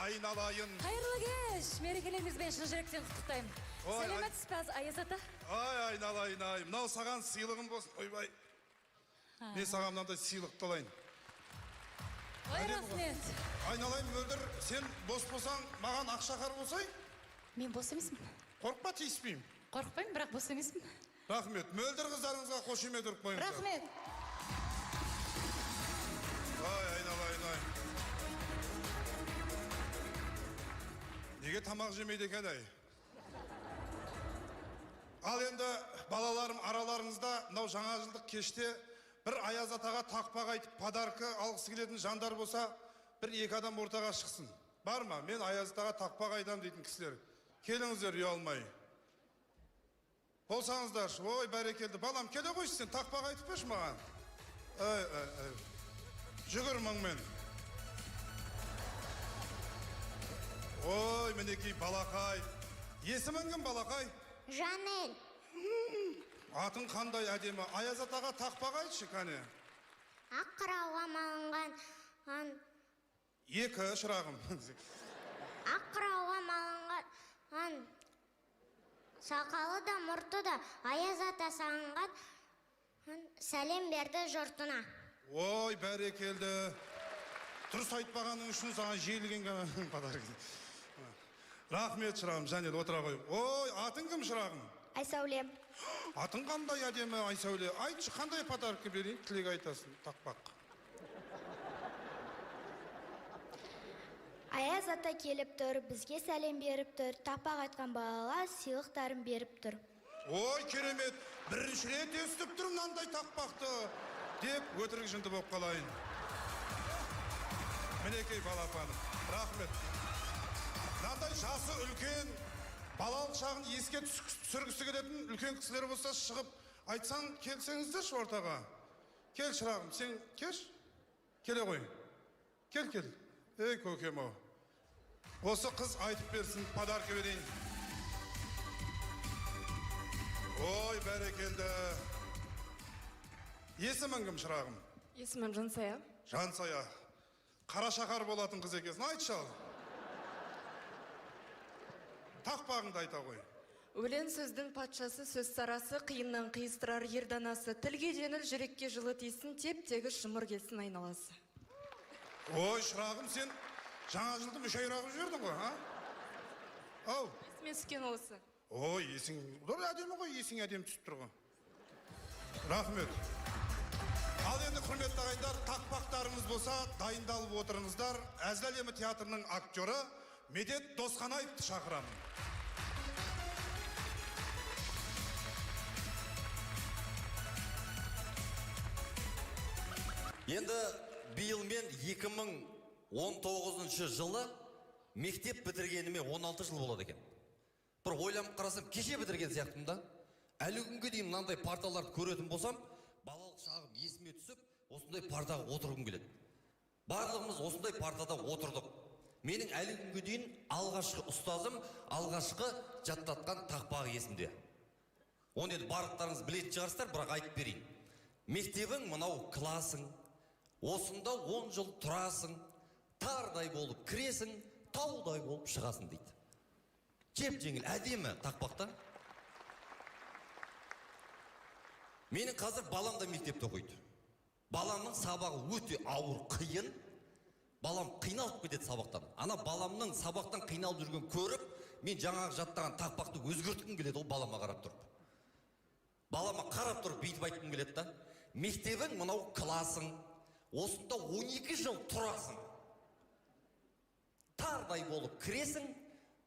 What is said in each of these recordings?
айналайын. Қайырлы кеш, мерекелеріңізбен шын жүректен құттықтаймын. Сәлеметсіз бе, Аяз ата? Айналайын, мынау саған сыйлығым болсын. Ойбай. Мен саған мынандай сыйлықты алайын. Ой, рахмет. Айналайын, мөлдір, сен бос болсаң, маған ақшақар болсай? Мен бос емеспін. Қорықпа, тиіспеймін. Қорықпаймын, бірақ бос емеспін. Рахмет. Мөлдір қыздарыңызға қошемет ұрып қойыңыздар. Рахмет. Айналайын. Неге тамақ жемейді екен ай? Ал енді балаларым араларыңызда мынау жаңа жылдық кеште бір Аяз атаға тақпақ айтып подарка алғысы келетін жандар болса, бір екі адам ортаға шықсын. Бар ма? Мен Аяз атаға тақпақ айтам дейтін кісілер. Келіңіздер, ұялмай. Болсаңыздар, ой, бәрекелді. Балам, келе қойшы сен, тақпақ айтып беш маған. Жүгір мұңмен. Ой, мінекей балақай. Есімің кім балақай? Жанел. Атың қандай әдемі. Аяз атаға тақпақ айтшы, кәне. Ақ қырауға малынған Екі шырағым. ақ қырауға малынған сақалы да мұрты да Аяз ата сағынған сәлем берді жұртына. Ой, бәрекелді. Дұрыс айтпағаның үшін саған жиілген подарок. Рахмет шырағым, Жанел, отыра қой. Ой, атың кім шырағым? Айсәуле. Атың қандай әдемі, Айсәуле. Айтшы, қандай подарок берейін, тілек айтасың, тақпақ. Аяз ата келіп тұр, бізге сәлем беріп тұр, тақпақ айтқан балаға сыйлықтарын беріп тұр. Ой, керемет, бірінші рет естіп тұрмын мынандай тақпақты деп өтірік жынды болып қалайын. Мінекей балапаным, рахмет. Мынандай жасы үлкен, балалық шағын еске түсіргісі келетін үлкен кісілер болса шығып айтсаң, келсеңіздерші ортаға. Кел шырағым, сен кеш, келе қой. Кел. Ей, көкем ау. Осы қыз айтып берсін, подарка берейін. Ой, бәрекелді. Есімің кім шырағым? Есімім Жансая. Жансая. Қара шақар болатын қыз екесін. Айтшы ал. Тақпағыңды айта қой. Өлең сөздің патшасы, сөз сарасы, қиыннан қиыстырар ерданасы, тілге жеңіл, жүрекке жылы тисін, тептегі шымыр келсін айналасы. Ой, шырағым, сен жаңа жылды мүшайрағып жібердің ғой, а? Ау. Есіме түскен осы. Ой, есің, дұры әдемі ғой, есің әдемі түсіп тұр ғой. Рахмет. Ал енді құрметті ағайындар, тақпақтарыңыз болса, дайындалып отырыңыздар. Әзіл әлемі театрының актері Медет Досқанаевты шақырамын. Енді биыл мен 2019 жылы мектеп бітіргеніме 16 жыл болады екен. Бір ойланып қарасам, кеше бітірген сияқтымын да. Әлі күнге дейін мынандай парталарды көретін болсам, балалық шағым есіме түсіп, осындай партаға отырғым келеді. Барлығымыз осындай партада отырдық. Менің әлі күнге дейін алғашқы ұстазым, алғашқы жаттатқан тақпағы есімде. Оны енді барлықтарыңыз білетін шығарсыздар, бірақ айтып берейін. Мектебің мынау классың, осында 10 жыл тұрасың, тардай болып кіресің, таудай болып шығасың дейді. Жеп жеңіл, әдемі тақпақта. Менің қазір балам да мектепте оқиды. Баламның сабағы өте ауыр, қиын. Балам қиналып кетеді сабақтан. Ана баламның сабақтан қиналып жүрген көріп, мен жаңағы жаттаған тақпақты өзгерткім келеді, ол балама қарап тұрып. Балама қарап тұрып, бүйтіп айтқым келеді да. Мектебің мынау классың, осында 12 жыл тұрасың. Тардай болып кіресің,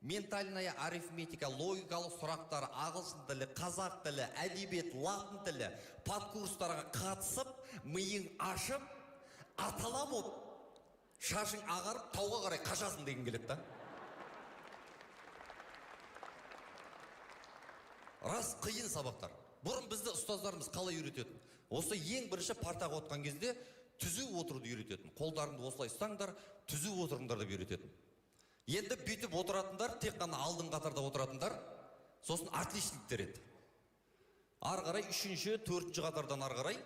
ментальная арифметика, логикалық сұрақтар, ағылшын тілі, қазақ тілі, әдебиет, латын тілі, подкурстарға қатысып, миың ашып, атала болып, шашың ағарып, тауға қарай қашасың деген келеді да. Рас қиын сабақтар. Бұрын бізді ұстаздарымыз қалай үйрететін? Осы ең бірінші партаға отқан кезде түзу отыруды үйрететін. Қолдарыңды осылай ұстаңдар, түзу отырыңдар деп үйрететін. Енді бүйтіп отыратындар, тек қана алдың қатарда отыратындар, сосын отличниктер еді. Ары қарай, үшінші, төртінші қатардан ары қарай,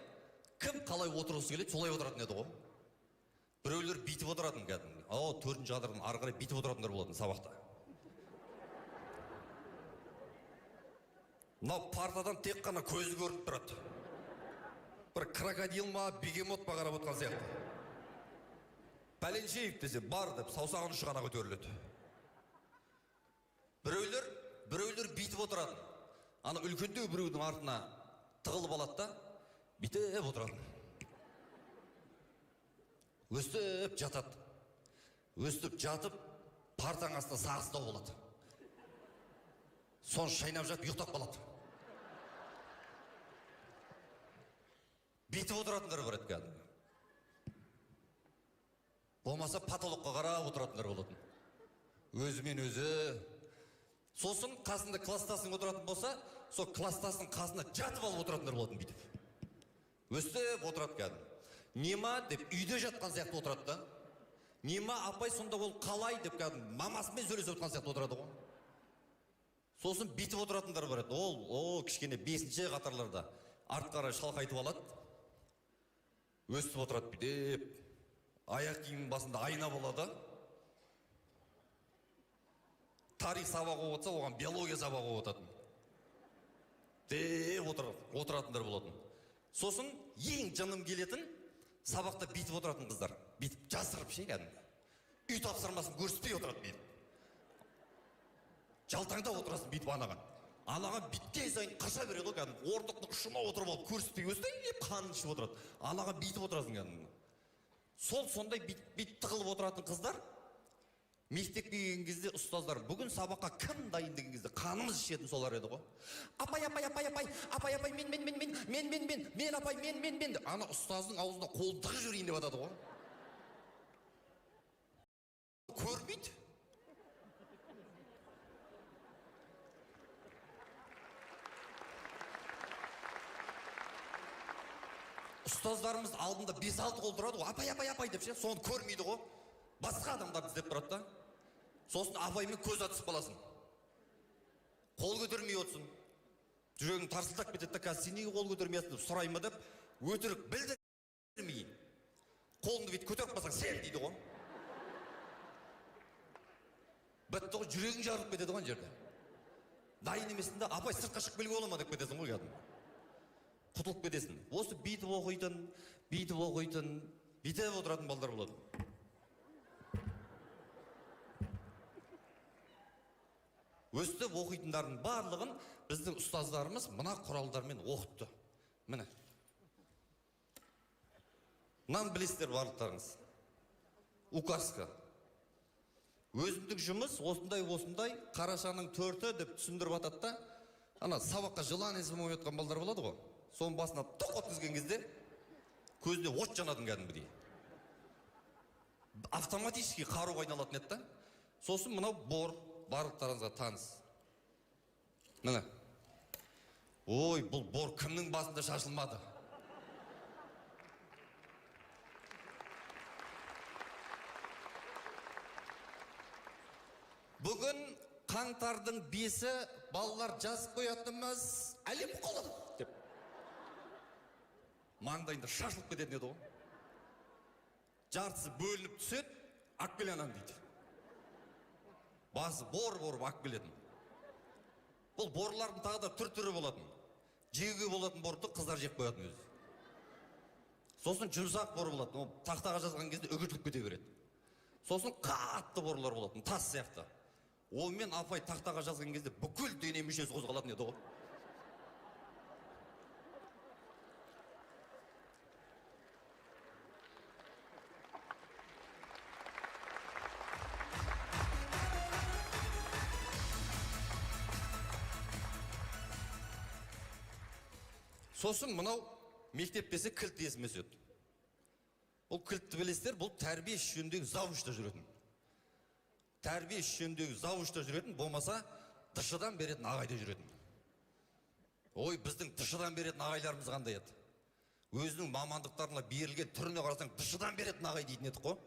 кім қалай отырғысы келеді, солай отыратын еді ғой. Біреулер бүйтіп отыратын кәдімгі. Төртінші қадырдан ары қарай бүйтіп отыратындар болатын сабақта. Мынау партадан тек қана көзі көрініп тұрады. Бір крокодил ма, бегемот па қарап отқан сияқты. Пәленшеев десе бар деп саусағын ұшы ғана көтеріледі. Біреулер бүйтіп отыратын. Ана үлкендеу біреудің артына тығылып алады да, бүйтіп отыратын. Өстіп жатады. Өстіп жатып, партаң астына сағыстау болады. Сон шайнап жатып, ұйықтап қалады. Бүйтіп отыратындар бар еді. Болмаса патологқа қарап отыратындар болатын. Өзімен өзі. Сосын қасында кластасың отыратын болса, сол кластасың қасында жатып алып отыратындар болатын бүйтіп. Өстіп отырады кәдімгі. Нема деп үйде жатқан сияқты отырады да. Нема апай сонда ол қалай деп кәдімгі мамасымен сөйлесіп отырған сияқты отырады ғой. Сосын бүйтіп отыратындар бар еді. Ол кішкене 5-ші қатарларда артқа қарай шалқайтып алады. Өстіп отырады бүйтіп. Аяқ киімнің басында айна болады. Тарих сабағы отырса, оған биология сабағы отыратын. Деп отыратындар болатын. Сосын ең жаным келетін сабақта бүйтіп отыратын қыздар. Бүйтіп жасырып кәдімгі. Үй тапсырмасын көрсетпей отырады бүйтіп. Жалтаңда отырасың бүйтіп анаған. Анаған біткен сайын қаша береді ғой кәдімгі. Орындықтың ұшына отырып алып көрсетпей өстіп қанын ішіп отырады. Анаған бүйтіп отырасың кәдімгі. Сондай бүйтіп тығылып отыратын қыздар мектепке келген кезде ұстаздар бүгін сабаққа кім дайын деген кезде қанымыз ішетін солар еді ғой. Апай, мен апай, мен. Ана ұстаздың аузына қолын тығып жіберейін деп атады ғой. Көрмейді. Ұстаздарымыз алдында 5-6 қол тұрады ғой. Апай деп ше, соны көрмейді ғой. Басқа адамдарды іздеп тұрады да. Сосын апаймен көз атысып қаласың. Қол көтермей отырсын. Жүрегің тарсылдап кетеді да, қазір сен неге қол көтермейсің деп сұраймын деп, өтірік білдірмей. Қолыңды бүйтіп көтеріп қалсаң, сен дейді ғой. Бітті ғой, жүрегің жарылып кетеді ғой жерде. Дайын емесінде апай сыртқа шығып келуге бола ма деп кетесің ғой кәдімгі. Құтылып кетесің. Осы бүйтіп оқитын, бүйтіп отыратын балдар болады. Өстіп оқитындардың барлығын біздің ұстаздарымыз мына құралдармен оқытты. Міне. Мынаны білесіздер барлықтарыңыз. Указка. Өзіндік жұмыс осындай қарашаның 4-і деп түсіндіріп атады да, ана сабаққа жылан есімі ойнатқан балдар болады ғой. Соның басына тоқ өткізген кезде көзіне от жанатын кәдімгідей. Автоматически қаруға айналатын еді да. Сосын мынау бор, барлықтарыңызға таныс. Міне. Ой, бұл бор кімнің басында шашылмады? Бүгін қаңтардың 5-і балалар жазып қоятынымыз әлем құлы деп. Маңдайында шашылып кететін еді ғой. Жартысы бөлініп түседі, акпелянан дейді. Басы бор ақ келетін. Бұл борлардың тағы да түр-түрі болатын. Жеуге болатын борды қыздар жеп қоятын өзі. Сосын жұмсақ бор болатын. Тақтаға жазған кезде үгітіліп кете береді. Сосын қатты борлар болатын, тас сияқты. Онымен апай тақтаға жазған кезде бүкіл дене мүшесі қозғалатын еді ғой. Сосын мынау мектеп десе кілт есіме түседі. Бұл кілтті білесіздер, бұл тәрбие жөніндегі завучта жүретін. Тәрбие жөніндегі завучта жүретін, болмаса тышыдан беретін ағайда жүретін. Ой, біздің тышыдан беретін ағайларымыз қандай еді? Өзінің мамандықтарына берілген түріне қарасаң, тышыдан беретін ағай дейтін едік қой.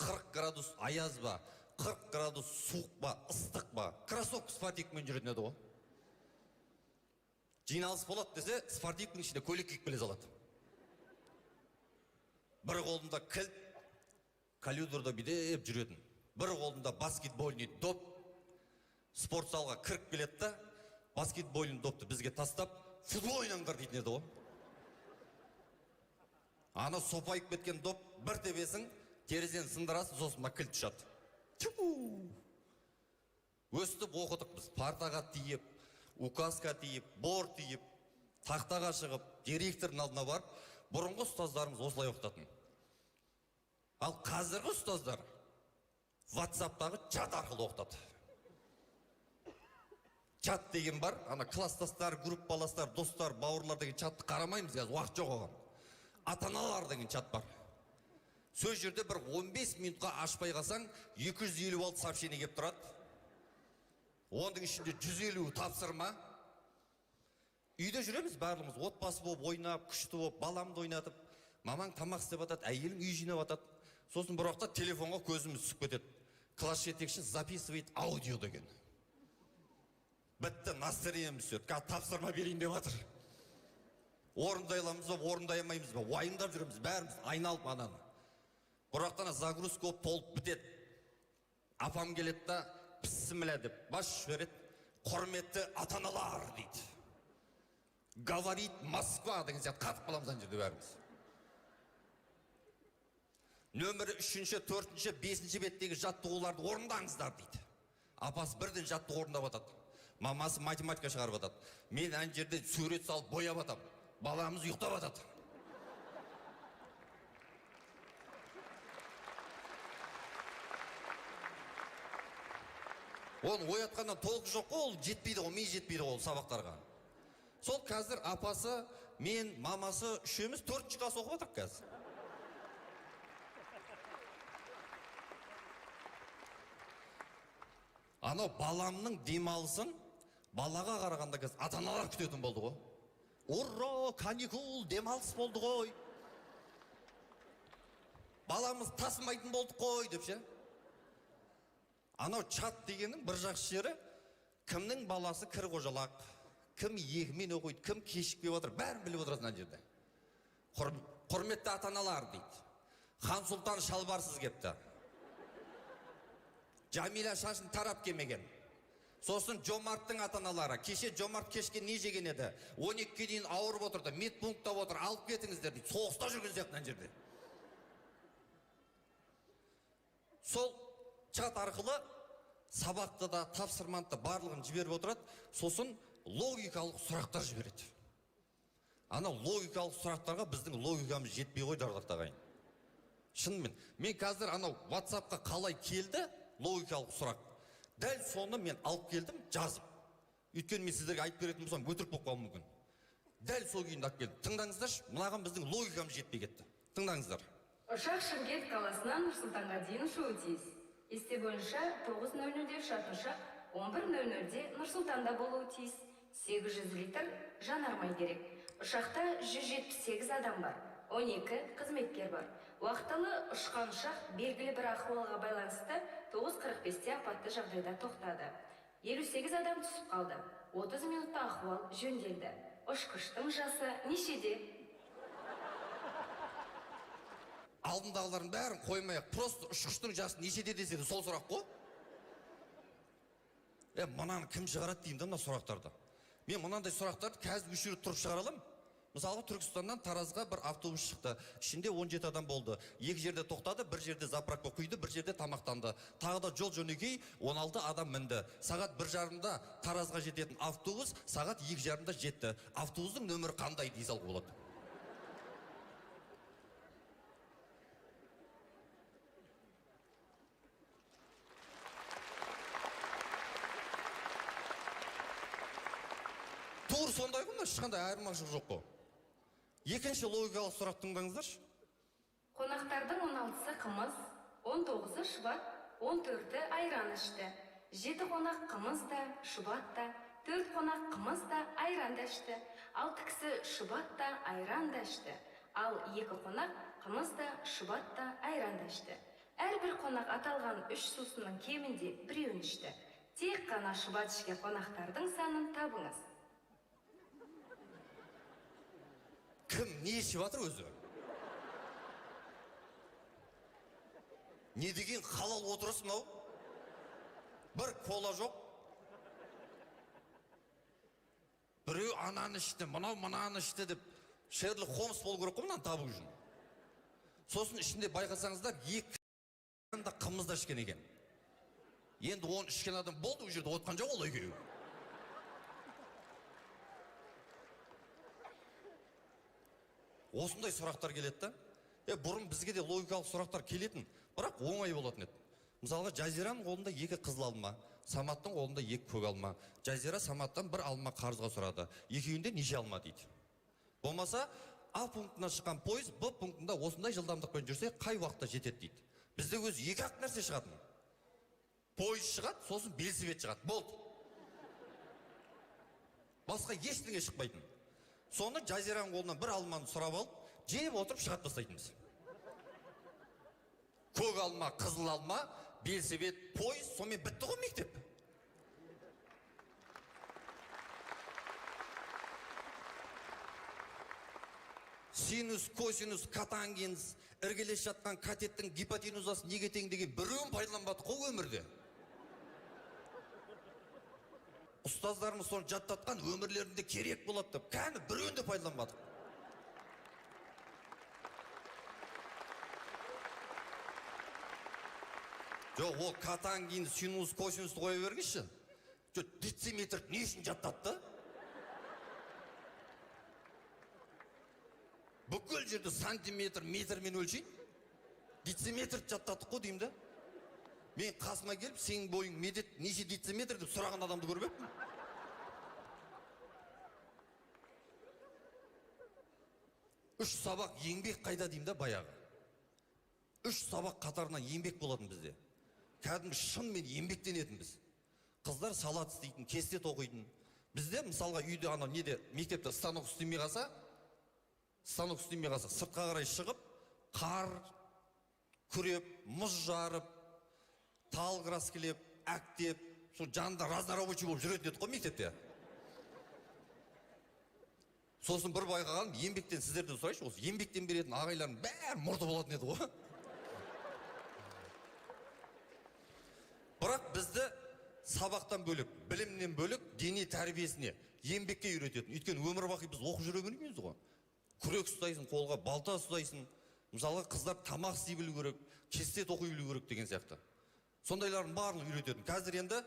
40 градус аяз ба, 40 градус суық ба, ыстық ба, кроссовка спортивкамен жүретін еді ғой. Жиналыс болады десе, спортивканың ішінде көйлек киіп келе салады. бір қолында кілт, калюдорда бидеп жүретін. Бір қолында баскетбольный доп, спорт залға кіріп келеді да, баскетбольный допты бізге тастап, футбол ойнаңдар дейтін еді ғой. Ана сопайып кеткен доп, бір тебесің, терезені сындырасың, сосын кілт ұшады. Өстіп оқыдық біз, партаға тиіп, указка тиіп, бор тиіп, тақтаға шығып, директордың алдына барып, бұрынғы ұстаздарымыз осылай оқытатын. Ал қазіргі ұстаздар WhatsApp'тағы чат арқылы оқытады. Чат деген бар, ана класстастар, группаластар, достар, бауырлар деген чатты қарамаймыз, қазір уақыт жоқ оған. Ата-аналар деген чат бар. Сөз жерде бір 15 минутқа ашпай қалсаң, 256 сообщение кеп тұрады. Оның ішінде 150 тапсырма. Үйде жүреміз барлығымыз, отбасы болып ойнап, күшті болып, баламды ойнатып, мамаң тамақ істеп атады, әйелің үй жинап атады. Сосын бір уақытта телефонға көзіміз түсіп кетеді. Класс жетекші записывает аудио деген. Бітті, настроениеміз түседі. Қазір тапсырма берейін деп жатыр. Орындай аламыз ба, орындай алмаймыз ба, уайымдап жүреміз, бәріміз айналып ананы. Бір уақытта загрузка болып толып бітеді. Апам келеді да, пісімілі деп бас жібереді. Құрметті ата-аналар дейді. Говорит Москва деген сияқты қатып қаламыз ана жерде бәріміз. Нөмірі 3-ші, 4-ші, 5-ші беттегі жаттығуларды орындаңыздар дейді. Апасы бірден жаттығу орындап атады. Мамасы математика шығарып атады. Мен ана жерде сурет салып бояп атам. Баламыз ұйықтап атады. Оны оятқаннан толық жоқ қой, ол жетпейді ғой, ми жетпейді ғой сабақтарға. Сол қазір апасы, мен, мамасы үшеуміз 4-ші класс оқып отырмыз қазір. Анау баламның демалысын балаға қарағанда қазір ата-аналар күтетін болды ғой. Ура, каникул, демалыс болды ғой. Баламыз тасымайтын болдық қой деп ше. Анау чат дегеннің бір жақсы жері, кімнің баласы кір қожалақ, кім екімен оқиды, кім кешікпей отыр, бәрін біліп отырасың ана жерде. Құрметті ата-аналар дейді. Хан Сұлтан шалбарсыз кепті. Жамиля шашын тарап кемеген. Сосын Жомарттың ата-аналары. Кеше Жомарт кешке не жеген еді? 12-ке дейін ауырып отырды, медпунктта отыр, алып кетіңіздер дейді. Соғыста жүрген сияқты ана жерде. Сол чат арқылы сабақты да, тапсырманы да барлығын жіберіп отырады. Сосын логикалық сұрақтар жібереді. Ана логикалық сұрақтарға біздің логикамыз жетпей қойды ардақтағы ағайын. Шынымен, мен қазір анау WhatsAppқа қалай келді логикалық сұрақ. Дәл соны мен алып келдім, жазып. Өйткені мен сіздерге айтып беретін болсам, өтірік болып қалуы мүмкін. Дәл сол күйінде алып келдім. Тыңдаңыздаршы, мынаған біздің логикамыз жетпей кетті. Тыңдаңыздар. Ұшақ Шымкент қаласынан Нұр-Сұлтанға дейін ұшуы тиіс. Есте бойынша 9:00-де ұшатын ұшақ 11:00-де Нұр-Сұлтанда болуы тиіс. 800 литр жанармай керек. Ұшақта 178 адам бар, 12 қызметкер бар. Уақытылы ұшқан ұшақ белгілі бір ахуалға байланысты 9:45-те апатты жағдайда тоқтады. 58 адам түсіп қалды. 30 минутта ахуал жөнделді. Ұшқыштың жасы нешеде? Алдындағылардың бәрін қоймайық, просто ұшқыштың жасы нешеде деседі, сол сұрақ қой. Мынаны кім шығарады деймін да мына сұрақтарды. Мен мынандай сұрақтарды қазір үш рет тұрып шығара аламын. Мысалға Түркістаннан Таразға бір автобус шықты. Ішінде 17 адам болды. Екі жерде тоқтады, бір жерде заправка құйды, бір жерде тамақтанды. Тағы да жол жөнекей 16 адам мінді. Сағат 1:30-да Таразға жететін автобус сағат 2:30-да жетті. Автобустың нөмірі қандай дей салуға болады? Тур сондай ғой, ешқандай айырмашылық жоқ қой. Екінші логикалық сұрақ тыңдаңыздаршы. Қонақтардың 16-сы қымыз, 19-ы шұбат, 14-і айран ішті. 7 қонақ қымыз да, шұбат та, 4 қонақ қымыз да, айран да ішті. 6 кісі шұбат та, айран да ішті. Ал 2 қонақ қымыз да, шұбат та, айран да ішті. Әрбір қонақ аталған 3 сусынның кемінде біреуін ішті. Тек қана шұбат ішкен қонақтардың санын табыңыз. Кім не ішіп жатыр өзі? Не деген халал отырыс мынау? Бір кола жоқ. Біреу ананы ішті, мынау мынаны ішті деп Шерлок Холмс болу керек қой мынаны табу үшін. Сосын ішінде байқасаңыздар, екі да қымызда ішкен екен. Енді оны ішкен адам болды, ол жерде отқан жоқ ол екеуі. Осындай сұрақтар келеді да. Бұрын бізге де логикалық сұрақтар келетін, бірақ оңай болатын еді. Мысалға, Жазираның қолында 2 қызыл алма, Саматтың қолында 2 көк алма. Жазира Саматтан 1 алма қарызға сұрады. Екеуінде неше алма дейді. Болмаса, А пунктына шыққан пойыз Б пунктында осындай жылдамдықпен жүрсе, қай уақытта жетеді дейді. Бізде өзі 2-ақ нәрсе шығатын. Пойыз шығады, сосын велосипед шығады. Болды. Басқа ештеңе шықпайтын. Соны Жазираның қолынан 1 алманы сұрап алып, жеп отырып шығарып тастайтынбыз. Көк алма, қызыл алма, велосипед, пойыз, сонымен бітті ғой мектеп. Синус, косинус, катангенс, іргелес жатқан катеттің гипотенузасы неге тең деген біреуін пайдаланбадық қой өмірде. Ұстаздарымыз соны жаттатқан өмірлерінде керек болады деп, кәні біреуін де пайдаланбадық. Жоқ, ол катангин, синус, косинусты қоя бергенші. Дециметр не үшін жаттатты? Бүкіл жерді сантиметр, метрмен өлшейін. Дециметр жаттаттық қой деймін да. Мен қасыма келіп, сенің бойың медет неше дециметр деп сұраған адамды көрмеппін. Үш сабақ еңбек қайда деймін да баяғы. 3 сабақ қатарынан еңбек болатын бізде. Кәдімгі шынымен еңбектенетінбіз. Қыздар салат істейтін, кесте тоқитын. Бізде мысалға үйде ана неде мектепте станок істемей қалса, сыртқа қарай шығып, қар күреп, мұз жарып, тал краскілеп, әктеп, сол жанында разнорабочий болып жүретін еді ғой мектепте. Сосын бір байқаған, еңбектен сіздерден сұрайшы, осы еңбектен беретін ағайлардың бәрі мұрты болатын еді ғой. Бірақ бізді сабақтан бөлік, білімнен бөлік, дене тәрбиесіне, еңбекке үйрететін. Өйткені өмір бақи біз оқып жүре бермейміз ғой. Күрек ұстайсың, қолға балта ұстайсың. Мысалы, қыздар тамақ істей білу керек, кесте тоқи білу керек деген сияқты. Сондайлардың барлығы үйрететін. Қазір енді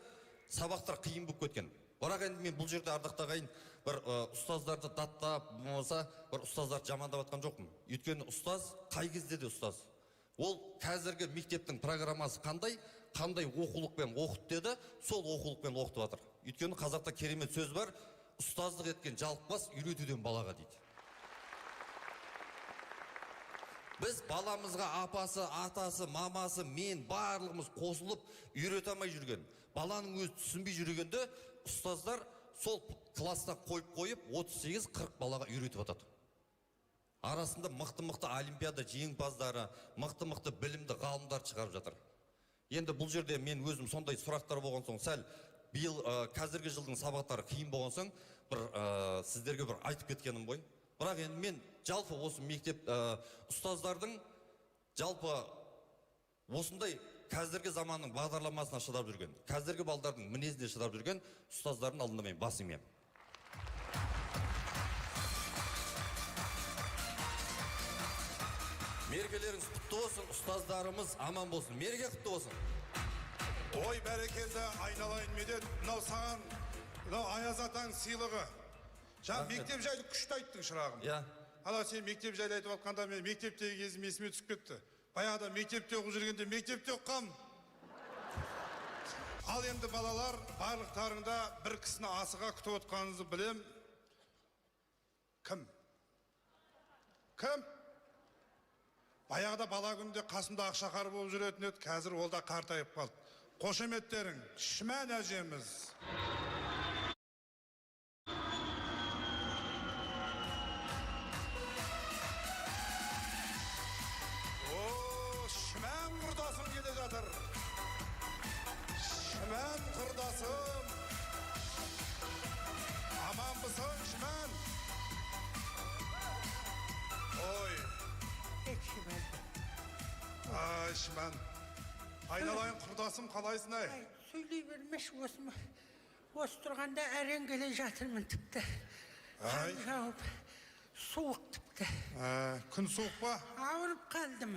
сабақтар қиын болып кеткен. Бірақ енді мен бұл жерде ардақтағы ағайын бір ұстаздарды даттап, болмаса бір ұстаздарды жамандап жатқан жоқпын. Өйткені ұстаз қай кезде де ұстаз. Ол қазіргі мектептің программасы қандай оқулықпен оқыт деді, сол оқулықпен оқытып жатыр. Өйткені қазақта керемет сөз бар, ұстаздық еткен жалықпас, үйретуден балаға дейді. Біз баламызға апасы, атасы, мамасы, мен барлығымыз қосылып үйрете алмай жүрген. Баланың өзі түсінбей жүргенде ұстаздар сол класста қойып 38-40 балаға үйретіп атады. Арасында мықты олимпиада жеңімпаздары, мықты білімді ғалымдар шығарып жатыр. Енді бұл жерде мен өзім сондай сұрақтар болған соң, сәл биыл қазіргі жылдың сабақтары қиын болған соң, сіздерге бір айтып кеткенім ғой. Бірақ енді мен жалпы осы мектеп ұстаздардың жалпы осындай қазіргі заманның бағдарламасына шыдап жүрген, қазіргі балдардың мінезіне шыдап жүрген ұстаздардың алдында мен бас имем. Мерекелеріңіз құтты болсын, ұстаздарымыз аман болсын. Мереке құтты болсын. Той бәрекелді айналайын медет. Мынау саған, мынау Аяз атаң сыйлығы. Мектеп жайлы күшті айттың шырағым. Ала сен мектеп жайлы айтып атқанда мен мектептегі кезім есіме түсіп кетті. Баяғыда мектепте оқып жүргенде мектепте оққам. Ал енді балалар барлықтарыңда бір кісіні асыға күтіп отқаныңызды білем. Кім? Баяғыда бала күнде қасымда ақшақар болып жүретін еді, қазір ол да қартайып қалды. Қошеметтерің, Шімән әжеміз. Шімән құрдасым келе жатыр. Шімән құрдасым. Аман бұсың, Шімән. Ой. Ай, Шімән. айналайын құрдасым, қалайсың ай? Ай, сөйлей бермеш осы тұрғанда әрең келе жатырмын тіпті. Ай. Қан жауып, суық тіпті. Күн суық па? Ауырып қалдым.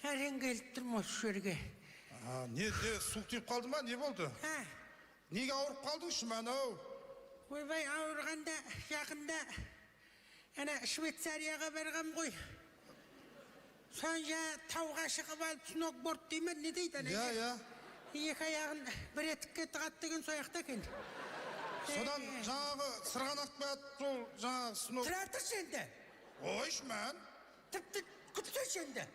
Әрең келіп тұрмын осы жерге. Не, суық тиіп қалды ма? Не болды? Неге ауырып қалдың Шүмән-ау? Ойбай, ауырғанда жақында ана Швейцарияға барғам ғой. Сонша тауға шығып алып сноуборд деймін, не дейді? Иә. Екі аяғын бір етікке тығады деген сояқта екен. Содан жаңағы сырғанақ бәт, сол жаңағы сноу... Тұра тұршы енді. Ой, Шүмән. Тіпті күтсеш енді.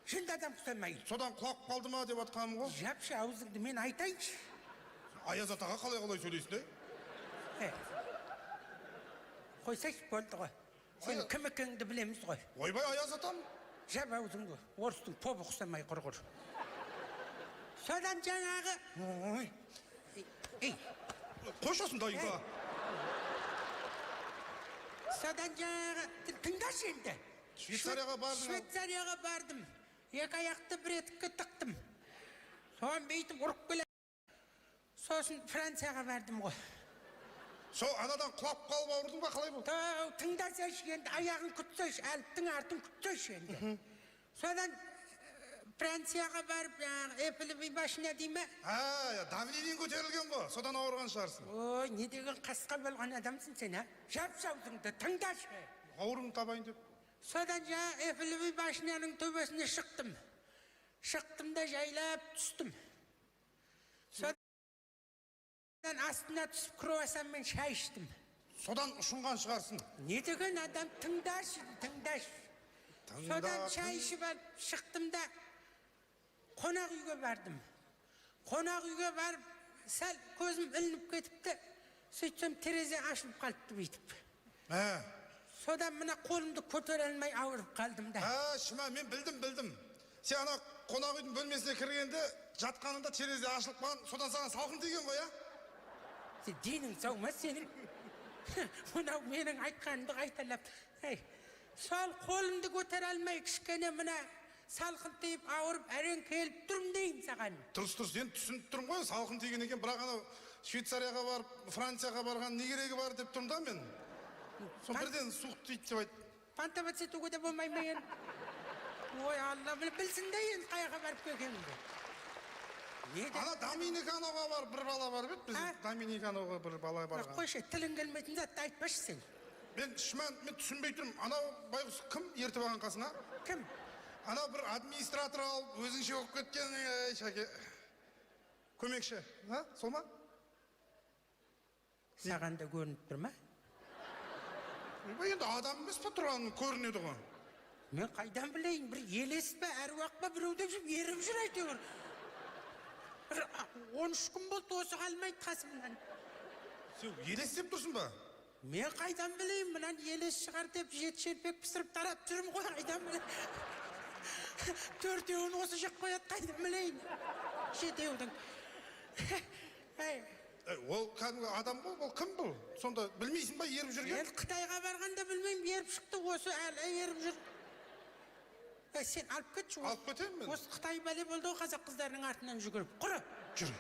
Şimdi адам күтемей. Содан құлап қалды ма деп атқаным ғой? Жапшы аузыңды мен айтайыншы. Аяз атаға қалай сөйлейсің, Қойсайшы болды ғой. Сен кім екеніңді білеміз ғой. Ойбай, Аяз атам. Жап аузыңды. Орыстың побы құсамай құрғыр. Содан жаңағы... Қойшасын дайынға. Содан жаңағы... Тыңдашы енді. Швейцарияға бардың. Швейцарияға бардым. Екі аяқты бір етікке тықтым. Соған бейтіп ұрып келе. Сосын Францияға бардым ғой. Со анадан құлап қалып ауырдың ба, қалай болды? Тыңдасайшы енді, аяғын күтсейші, әліптің артын күтсейші енді. Содан Францияға барып, Эпілі башына дейме? Давлениен көтерілген ғой, содан ауырған шығарсың. Ой, не деген қасқа болған адамсың сен, Жапшы аузыңды, тыңдашы. Ауырым табайын деп. Содан Эпілі башынаның төбесіне шықтым. Шықтым да жайлап түстім. Содан астына түсіп круассанмен шай іштім. Содан ұшынған шығарсың. Не деген адам, тыңдашы. Содан шай ішіп алып шықтым да қонақ үйге бардым. Қонақ үйге барып, сәл көзім ілініп кетіпті. Сөйтсем терезе ашылып қалыпты бүйтіп. Содан мына қолымды көтере алмай ауырып қалдым да. Шүмән, мен білдім. Сен ана қонақ үйдің бөлмесіне кіргенде жатқанында терезе ашылып қалған, содан саған салқын тиген ғой, Сен денің сау ма сенің? Мынау менің айтқанымды қайталап. Сол қолымды көтере алмай кішкене мына салқын тиіп ауырып әрең келіп тұрмын деймін саған. Дұрыс, сен түсініп тұрмын ғой, салқын тиген екен, бірақ анау Швейцарияға барып, Францияға барған не керегі бар деп тұрмын да мен. Сол бірден суық тиді деп айт. Пантабат етуге де болмай ма енді? Ой, Алла білсін де енді қайға барып келгенімді. Ана Доминиканоға бар, бір бала бар бет, біз Доминиканоға бір бала барған. Қойшы, тілін келмейтін затты айтпашы сен. Мен түсінбей тұрмын, анау байғұс кім ертіп алған қасыңа? Кім? Анау бір администратор алып, өзіңше оқып кеткен, шәке. Көмекші, сол ма? Саған да көрініп тұр ма? Енді адам емес па тұрғанын көрінеді ғой. Мен қайдан білейін, бір елес па, әруақ па, біреуді еріп жүр әйтеуір. 13 күн болды осы қалмайды қасымнан. Сен елес деп тұрсың ба? Мен қайдан білейін, мұнан елес шығар деп жеті шелпек пісіріп тарап жүрім ғой, қайдан білейін. Төртеуін осы жақ қояды, қайдан білейін. Жетеудің. Ол кәдімгі адам ғой, ол кім бұл? Сонда білмейсің ба, еріп жүрген? Мен Қытайға барғанда білмеймін, еріп шықты, осы әлі еріп жүр. Сен алып кетші. Алып кетемін мен. Осы Қытай бәле болды, қазақ қыздарының артынан жүгіріп. Құры. Жүр.